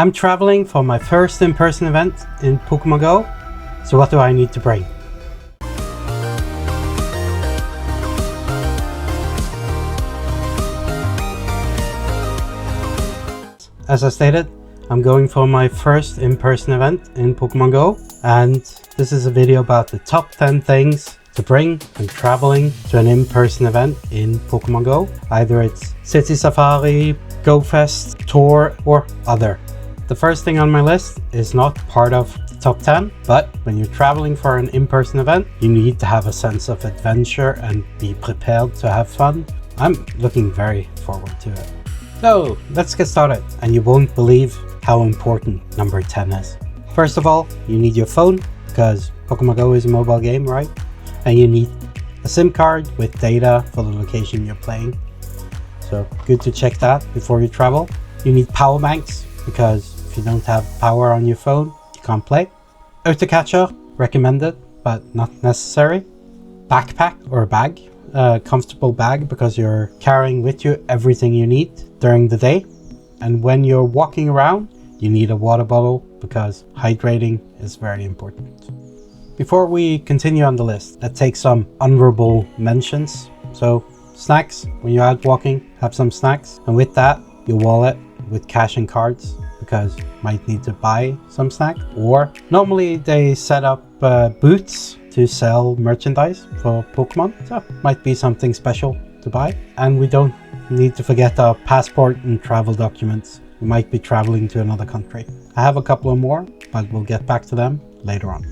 I'm traveling for my first in-person event in Pokemon Go, so what do I need to bring? As I stated, I'm going for my first in-person event in Pokemon Go, and this is a video about the top 10 things to bring when traveling to an in-person event in Pokemon Go. Either it's City Safari, Go Fest, Tour, or other. The first thing on my list is not part of the top 10, but when you're traveling for an in-person event, you need to have a sense of adventure and be prepared to have fun. I'm looking very forward to it. So let's get started, and you won't believe how important number 10 is. First of all, you need your phone, because Pokemon Go is a mobile game, right? And you need a SIM card with data for the location you're playing. So good to check that before you travel. You need power banks, because if you don't have power on your phone, you can't play. Auto catcher, recommended, but not necessary. Backpack or a bag, a comfortable bag, because you're carrying with you everything you need during the day. And when you're walking around, you need a water bottle, because hydrating is very important. Before we continue on the list, let's take some honorable mentions. So snacks, when you're out walking, have some snacks. And with that, your wallet with cash and cards, because you might need to buy some snack. Or normally they set up booths to sell merchandise for Pokemon, so might be something special to buy. And we don't need to forget our passport and travel documents. We might be traveling to another country. I have a couple of more, but we'll get back to them later on.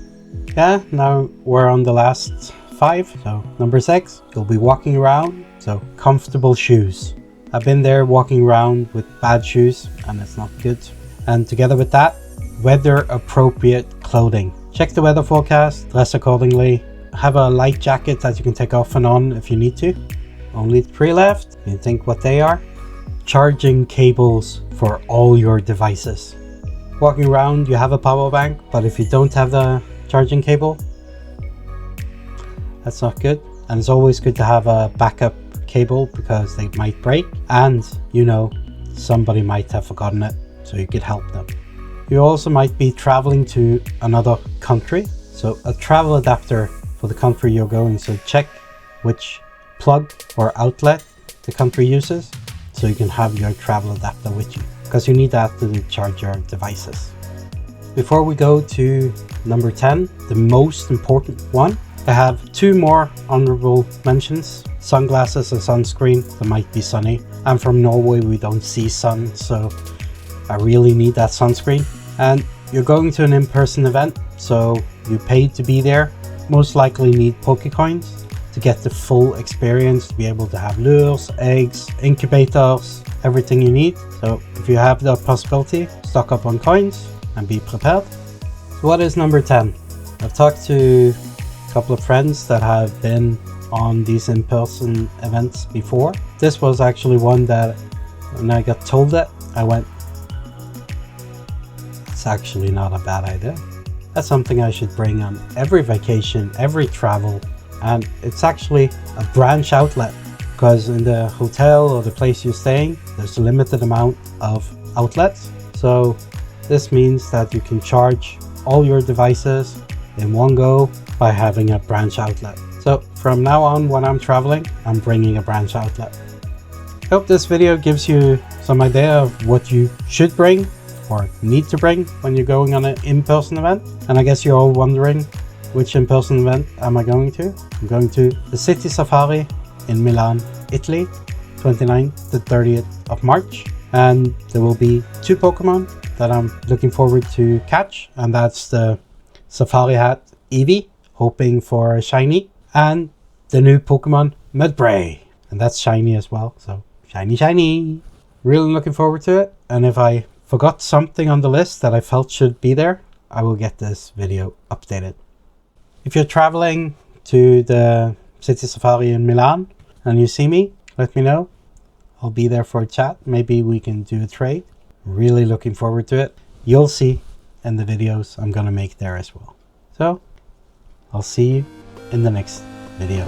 Yeah, now we're on the last 5. So number 6, you'll be walking around, so comfortable shoes. I've been there walking around with bad shoes and it's not good. And together with that, weather appropriate clothing. Check the weather forecast, dress accordingly. Have a light jacket that you can take off and on if you need to. Only 3 left. You think what they are? Charging cables for all your devices. Walking around, you have a power bank, but if you don't have the charging cable, that's not good. And it's always good to have a backup cable, because they might break, and you know, somebody might have forgotten it, so you could help them. You also might be traveling to another country, so a travel adapter for the country you're going. So check which plug or outlet the country uses, so you can have your travel adapter with you, because you need that to charge your devices. Before we go to number 10, the most important one, I have 2 more honorable mentions. Sunglasses and sunscreen. It might be sunny. I'm from Norway, we don't see sun, so I really need that sunscreen. And you're going to an in-person event, so you paid to be there. Most likely need Pokecoins to get the full experience, to be able to have lures, eggs, incubators, everything you need. So if you have the possibility, stock up on coins and be prepared. So what is number 10? I've talked to a couple of friends that have been on these in-person events before. This was actually one that when I got told it, I went, it's actually not a bad idea. That's something I should bring on every vacation, every travel. And it's actually a branch outlet, because in the hotel or the place you're staying, there's a limited amount of outlets. So this means that you can charge all your devices in one go by having a branch outlet. So from now on, when I'm traveling, I'm bringing a branch outlet. I hope this video gives you some idea of what you should bring or need to bring when you're going on an in-person event. And I guess you're all wondering, which in-person event am I going to? I'm going to the City Safari in Milan, Italy, 29th to 30th of March. And there will be 2 Pokemon that I'm looking forward to catch. And that's the Safari Hat Eevee, hoping for a shiny, and the new Pokemon Mudbray. And that's shiny as well, so shiny, shiny. Really looking forward to it. And if I forgot something on the list that I felt should be there, I will get this video updated. If you're traveling to the City Safari in Milan and you see me, let me know. I'll be there for a chat. Maybe we can do a trade. Really looking forward to it. You'll see in the videos I'm gonna make there as well. So I'll see you in the next video.